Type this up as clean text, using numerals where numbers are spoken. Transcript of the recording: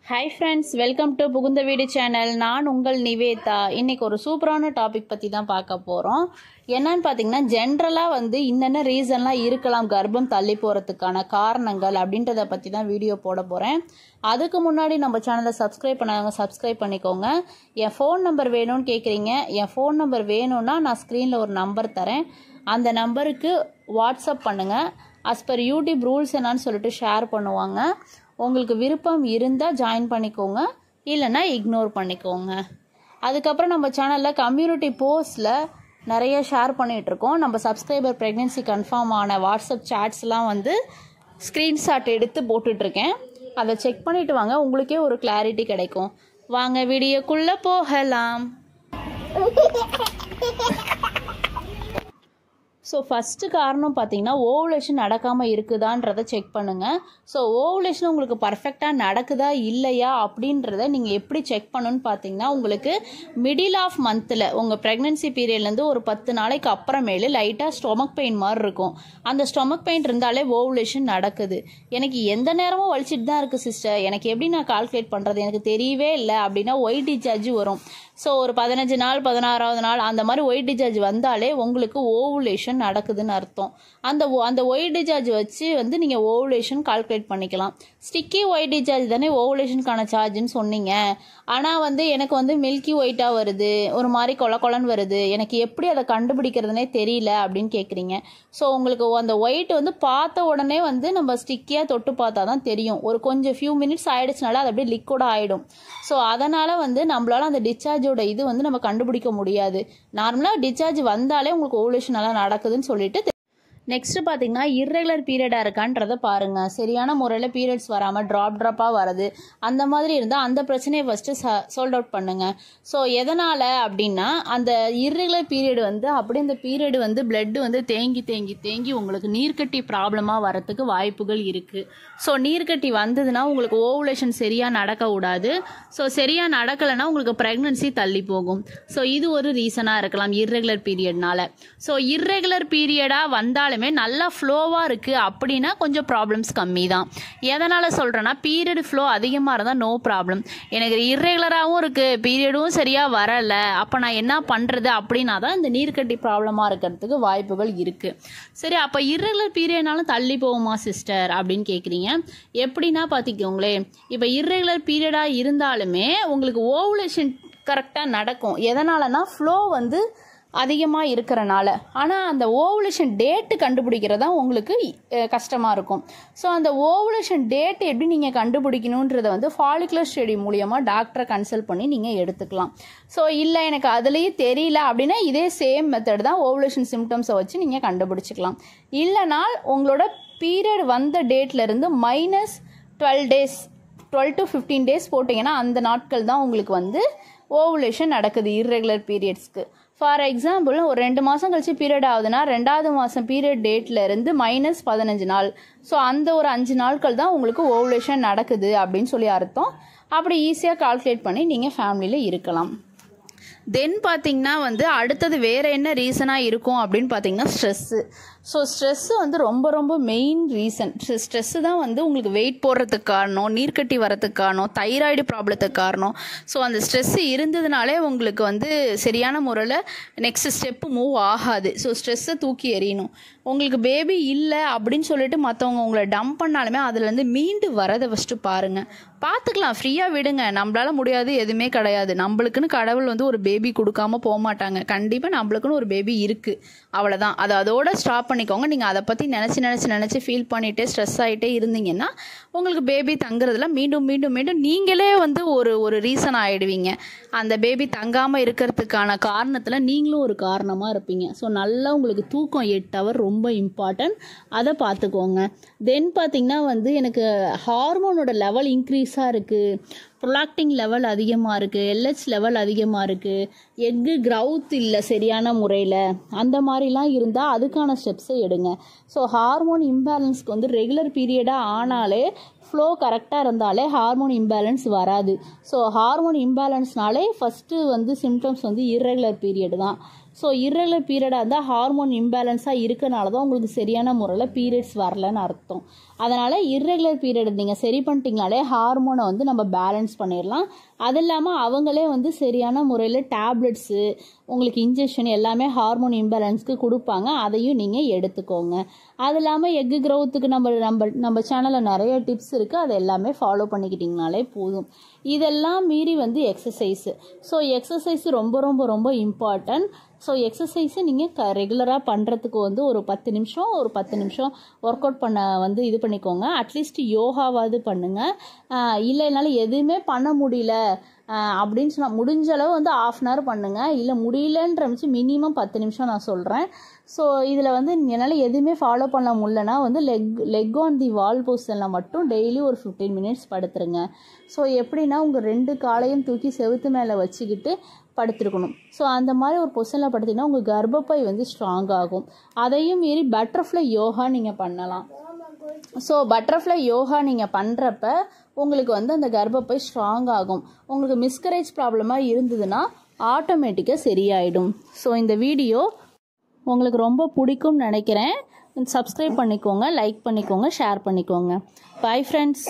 Hi friends, welcome to புகுந்த வீடு channel. நான் உங்கள் நிவேதா. இன்னைக்கு ஒரு சூப்பரான டாபிக் பற்றி தான் பார்க்க போகிறோம். என்னன்னு பார்த்தீங்கன்னா ஜென்ரலாக என்னென்ன ரீசன்லாம் இருக்கலாம் கர்ப்பம் தள்ளி போகிறதுக்கான காரணங்கள் அப்படின்றத பற்றி தான் வீடியோ போட போகிறேன். அதுக்கு முன்னாடி நம்ம சேனலை சப்ஸ்கிரைப் பண்ணாங்க சப்ஸ்கிரைப் பண்ணிக்கோங்க. என் ஃபோன் நம்பர் வேணும்னு கேட்குறீங்க. என் ஃபோன் நம்பர் வேணும்னா நான் ஸ்க்ரீனில் ஒரு நம்பர் தரேன். அந்த நம்பருக்கு வாட்ஸ்அப் பண்ணுங்கள். அஸ் பர் யூடியூப் ரூல்ஸ் என்னன்னு சொல்லிட்டு ஷேர் பண்ணுவாங்க. உங்களுக்கு விருப்பம் இருந்தால் ஜாயின் பண்ணிக்கோங்க, இல்லைன்னா இக்னோர் பண்ணிக்கோங்க. அதுக்கப்புறம் நம்ம சேனலில் கம்யூனிட்டி போஸ்ட்டில் நிறைய ஷேர் பண்ணிகிட்ருக்கோம். நம்ம சப்ஸ்கிரைபர் ப்ரெக்னென்சி கன்ஃபார்ம் ஆன வாட்ஸ்அப் சாட்ஸ்லாம் ஸ்க்ரீன்ஷாட் எடுத்து போட்டுட்ருக்கேன். அதை செக் பண்ணிவிட்டு வாங்க, உங்களுக்கே ஒரு கிளாரிட்டி கிடைக்கும். வாங்க வீடியோக்குள்ளே போகலாம். ஸோ ஃபஸ்ட்டு காரணம் பார்த்தீங்கன்னா ஓவுலேஷன் நடக்காமல் இருக்குதான்றதை செக் பண்ணுங்கள். ஸோ ஓவுலேஷன் உங்களுக்கு பர்ஃபெக்டாக நடக்குதா இல்லையா அப்படின்றத நீங்கள் எப்படி செக் பண்ணணுன்னு பார்த்தீங்கன்னா, உங்களுக்கு மிடில் ஆஃப் மந்தில் உங்கள் ப்ரெக்னென்சி பீரியட்லேருந்து ஒரு 10 நாளைக்கு அப்புறமேலு லைட்டாக ஸ்டொமக் பெயின் மாதிரி இருக்கும். அந்த ஸ்டொமக் பெயின் இருந்தாலே ஓவுலேஷன் நடக்குது. எனக்கு எந்த நேரமும் வலிச்சிட்டு தான் இருக்குது சிஸ்டர், எனக்கு எப்படி நான் கால்குலேட் பண்ணுறது எனக்கு தெரியவே இல்லை அப்படின்னா ஒயிட் டிஸ்சார்ஜ் வரும். ஸோ ஒரு 15 நாள் 16வது நாள் அந்த மாதிரி ஒயிட் டிஸ்சார்ஜ் வந்தாலே உங்களுக்கு ஓவுலேஷன் நடக்குதுன்னு அர்த்தம். அந்த ஒயிட் டிஸ்சார்ஜ் வச்சு நீங்கள் ஓவுலேஷன் கால்குலேட் பண்ணிக்கலாம். ஸ்டிக்கி ஒயிட் டிஸ்சார்ஜ் தானே ஓவுலேஷனுக்கான சார்ஜுன்னு சொன்னீங்க. ஆனால் எனக்கு மில்கி ஒயிட்டாக வருது, ஒரு மாதிரி கொலன்னு வருது, எனக்கு எப்படி அதை கண்டுபிடிக்கிறதுனே தெரியல அப்படின்னு கேட்குறீங்க. ஸோ உங்களுக்கு அந்த ஒயிட் பார்த்த உடனே நம்ம ஸ்டிக்கியாக தொட்டு பார்த்தா தான் தெரியும். ஒரு கொஞ்சம் ஃபியூ மினிட்ஸ் ஆயிடுச்சுனால அது அப்படியே லிக்விடாக ஆகிடும். ஸோ அதனால் நம்மளால அந்த டிஸ்சார்ஜோட இது நம்ம கண்டுபிடிக்க முடியாது. நார்மலாக டிஸ்சார்ஜ் வந்தாலே உங்களுக்கு ஓவுலேஷன் நல்லா நடக்குதுன்னு சொல்லிட்டு. நெக்ஸ்ட் பார்த்தீங்கன்னா இர்ரெகுலர் பீரியடாக இருக்கான்றதை பாருங்கள். சரியான முறையில் பீரியட்ஸ் வராமல் ட்ராப்பாக வருது, அந்த மாதிரி இருந்தால் அந்த பிரச்சனையை ஃபஸ்ட்டு சால்வ் அவுட் பண்ணுங்கள். ஸோ எதனால் அப்படின்னா அந்த இர்ரெகுலர் பீரியட் அப்படியே அந்த பீரியட் பிளட்டு தேங்கி தேங்கி தேங்கி உங்களுக்கு நீர்க்கட்டி ப்ராப்ளமாக வரத்துக்கு வாய்ப்புகள் இருக்குது. ஸோ நீர்க்கட்டி வந்ததுன்னா உங்களுக்கு ஓவுலேஷன் சரியாக நடக்க விடாது. ஸோ சரியாக நடக்கலைன்னா உங்களுக்கு ப்ரெக்னன்சி தள்ளி போகும். ஸோ இது ஒரு ரீசனாக இருக்கலாம் இர்ரெகுலர் பீரியட்னால. ஸோ இர்ரெகுலர் பீரியடாக வந்தாலுமே நல்லா ஃப்ளோவாக இருக்குது அப்படின்னா கொஞ்சம் ப்ராப்ளம்ஸ் கம்மி தான். எதனால் சொல்கிறேன்னா பீரியட் ஃப்ளோ அதிகமாக இருந்தால் நோ ப்ராப்ளம். எனக்கு இர்ரெகுலராகவும் இருக்குது, பீரியடும் சரியாக வரலை, அப்போ நான் என்ன பண்ணுறது அப்படின்னா தான் இந்த நீர்க்கட்டி ப்ராப்ளமாக இருக்கிறதுக்கு வாய்ப்புகள் இருக்குது. சரி, அப்போ இர்ரெகுலர் பீரியட்னாலும் தள்ளி போகுமா சிஸ்டர் அப்படின்னு கேட்குறீங்க. எப்படின்னா பார்த்திக்கோங்களேன், இப்போ இர்ரெகுலர் பீரியடாக இருந்தாலுமே உங்களுக்கு ஓவுலேஷன் கரெக்டாக நடக்கும். எதனாலனா ஃப்ளோ அதிகமாக இருக்கிறனால. ஆனால் அந்த ஓவுலேஷன் டேட்டு கண்டுபிடிக்கிறது தான் உங்களுக்கு கஷ்டமாக இருக்கும். ஸோ அந்த ஓவுலேஷன் டேட் எப்படி நீங்கள் கண்டுபிடிக்கணுன்றதை ஃபாலிகுலர் ஸ்டடி மூலியமாக டாக்டரை கன்சல்ட் பண்ணி நீங்கள் எடுத்துக்கலாம். ஸோ இல்லை எனக்கு அதுலேயே தெரியல அப்படின்னா இதே சேம் மெத்தட் தான் ஓவுலேஷன் சிம்டம்ஸை வச்சு நீங்கள் கண்டுபிடிச்சிக்கலாம். இல்லைனா உங்களோட பீரியட் வந்த டேட்லேருந்து -12 டேஸ் 12 to 15 டேஸ் போட்டிங்கன்னா அந்த நாட்கள் தான் உங்களுக்கு ஓவுலேஷன் நடக்குது இர்ரெகுலர் பீரியட்ஸ்க்கு. ஃபார் எக்ஸாம்பிள் ஒரு 2 மாதம் கழிச்சு பீரியட் ஆகுதுன்னா 2வது மாதம் பீரியட் டேட்லேருந்து -15 நாள். ஸோ அந்த ஒரு 5 நாட்கள் தான் உங்களுக்கு ஓவுலேஷன் நடக்குது அப்படின்னு சொல்லி அர்த்தம். அப்படி ஈஸியாக கால்குலேட் பண்ணி நீங்கள் ஃபேமிலியில் இருக்கலாம். தென் பார்த்தீங்கன்னா அடுத்தது வேறு என்ன ரீசனாக இருக்கும் அப்படின்னு பார்த்தீங்கன்னா ஸ்ட்ரெஸ்ஸு. ஸோ ஸ்ட்ரெஸ்ஸு ரொம்ப ரொம்ப மெயின் ரீசன். ஸ்ட்ரெஸ்ஸு தான் உங்களுக்கு வெயிட் போடுறதுக்கு காரணம், நீர்க்கட்டி வரதுக்கு காரணம், தைராய்டு ப்ராப்ளத்துக்கு காரணம். ஸோ அந்த ஸ்ட்ரெஸ்ஸு இருந்ததுனாலே உங்களுக்கு சரியான முறையில் நெக்ஸ்ட் ஸ்டெப்பு மூவ் ஆகாது. ஸோ ஸ்ட்ரெஸ்ஸை தூக்கி எறியணும். உங்களுக்கு பேபி இல்லை அப்படின்னு சொல்லிட்டு மற்றவங்க உங்களை டம்ப் பண்ணாலுமே அதுலேருந்து மீண்டு வரதை ஃபஸ்ட்டு பாருங்கள். பார்த்துக்கலாம், ஃப்ரீயாக விடுங்க. நம்மளால் முடியாது எதுவுமே கிடையாது. நம்மளுக்குன்னு கடவுள் ஒரு பேபி கொடுக்காம போக மாட்டாங்க. கண்டிப்பாக நம்மளுக்குன்னு ஒரு பேபி இருக்குது, அவ்வளோதான். அதோட ஸ்டாப் பண்ணிக்கோங்க. நீங்கள் அதை பற்றி நினச்சி ஃபீல் பண்ணிகிட்டே ஸ்ட்ரெஸ் ஆகிட்டே இருந்தீங்கன்னா உங்களுக்கு பேபி தங்குறதுல மீண்டும் மீண்டும் மீண்டும் நீங்களே ஒரு ரீசன் ஆகிடுவீங்க. அந்த பேபி தங்காமல் இருக்கிறதுக்கான காரணத்தில் நீங்களும் ஒரு காரணமாக இருப்பீங்க. ஸோ நல்லா உங்களுக்கு தூக்கம் 8 ஹவர் ரொம்ப இம்பார்ட்டன்ட், அதை பார்த்துக்கோங்க. தென் பார்த்திங்கன்னா எனக்கு ஹார்மோனோட லெவல் இன்க்ரீஸாக இருக்குது, ப்ரொலாக்டின் லெவல் அதிகமாக இருக்குது, LH லெவல் அதிகமாக இருக்குது, எக்கு க்ரௌத் இல்லை சரியான முறையில், அந்த மாதிரிலாம் இருந்தால் அதுக்கான ஸ்டெப்ஸை எடுங்க. ஸோ ஹார்மோன் இம்பேலன்ஸ்க்கு ரெகுலர் பீரியடாக ஆனாலே ஃப்ளோ கரெக்டாக இருந்தாலே ஹார்மோன் இம்பேலன்ஸ் வராது. ஸோ ஹார்மோன் இம்பேலன்ஸ்னாலே ஃபஸ்ட்டு சிம்டம்ஸ் இர்ரெகுலர் பீரியட் தான். ஸோ இர்ரெகுலர் பீரியடாக இருந்தால் ஹார்மோன் இம்பேலன்ஸாக இருக்கனால தான் உங்களுக்கு சரியான முறையில் பீரியட்ஸ் வரலன்னு அர்த்தம். அதனால் இர்ரெகுலர் பீரியட் நீங்கள் சரி பண்ணிட்டீங்கனாலே ஹார்மோனை வந்து நம்ம பேலன்ஸ் பண்ணிடலாம். அது இல்லாமல் அவங்களே வந்து சரியான முறையில் டேப்லெட்ஸு உங்களுக்கு இன்ஜெக்ஷன் எல்லாமே ஹார்மோன் இம்பேலன்ஸ்க்கு கொடுப்பாங்க. அதையும் நீங்கள் எடுத்துக்கோங்க. அது இல்லாமல் எக்கு க்ரோத்துக்கு நம்ம சேனலில் நிறைய டிப்ஸ் இருக்குது. அதை எல்லாமே ஃபாலோ பண்ணிக்கிட்டிங்கனாலே போதும். இதெல்லாம் மீறி வந்து எக்ஸசைஸு. ஸோ எக்ஸசைஸ் ரொம்ப ரொம்ப ரொம்ப இம்பார்ட்டன்ட். ஸோ எக்ஸசைஸை நீங்கள் ரெகுலராக பண்ணுறதுக்கு வந்து ஒரு 10 நிமிஷம் ஒர்க் அவுட் பண்ண வந்து இது பண்ணிக்கோங்க. அட்லீஸ்ட் யோகாவாவது பண்ணுங்கள். இல்லை என்னால் எதுவுமே பண்ண முடியல அப்படின்னு சொன்னால் முடிஞ்ச அளவு வந்து 1/2 hour பண்ணுங்கள். இல்லை முடியலன்ற மினிமம் 10 நிமிஷம் நான் சொல்கிறேன். ஸோ இதில் வந்து என்னால் எதுவுமே ஃபாலோ பண்ண முடியலன்னா வந்து லெக் ஆன் தி வால் பொசிஷனில் மட்டும் டெய்லி ஒரு 15 minutes படுத்துருங்க. ஸோ எப்படின்னா உங்கள் 2 காலையும் தூக்கி செவுத்து மேலே வச்சுக்கிட்டு படுத்திருக்கணும். ஸோ அந்த மாதிரி ஒரு பொசிஷனில் படுத்திங்கன்னா உங்கள் கர்ப்பப்பை வந்து ஸ்ட்ராங் ஆகும். அதையும் மீறி பட்டர்ஃப்ளை யோகா நீங்கள் பண்ணலாம். ஸோ பட்டர்ஃப்ளை யோகா நீங்கள் பண்ணுறப்ப உங்களுக்கு வந்து அந்த கர்ப்பப்பை ஸ்ட்ராங் ஆகும். உங்களுக்கு மிஸ்கரேஜ் ப்ராப்ளமாக இருந்ததுன்னா ஆட்டோமேட்டிக்காக சரியாயிடும். ஸோ இந்த வீடியோ உங்களுக்கு ரொம்ப பிடிக்கும்னு நினைக்கிறேன். சப்ஸ்கிரைப் பண்ணிக்கோங்க, லைக் பண்ணிக்கோங்க, ஷேர் பண்ணிக்கோங்க. Bye friends.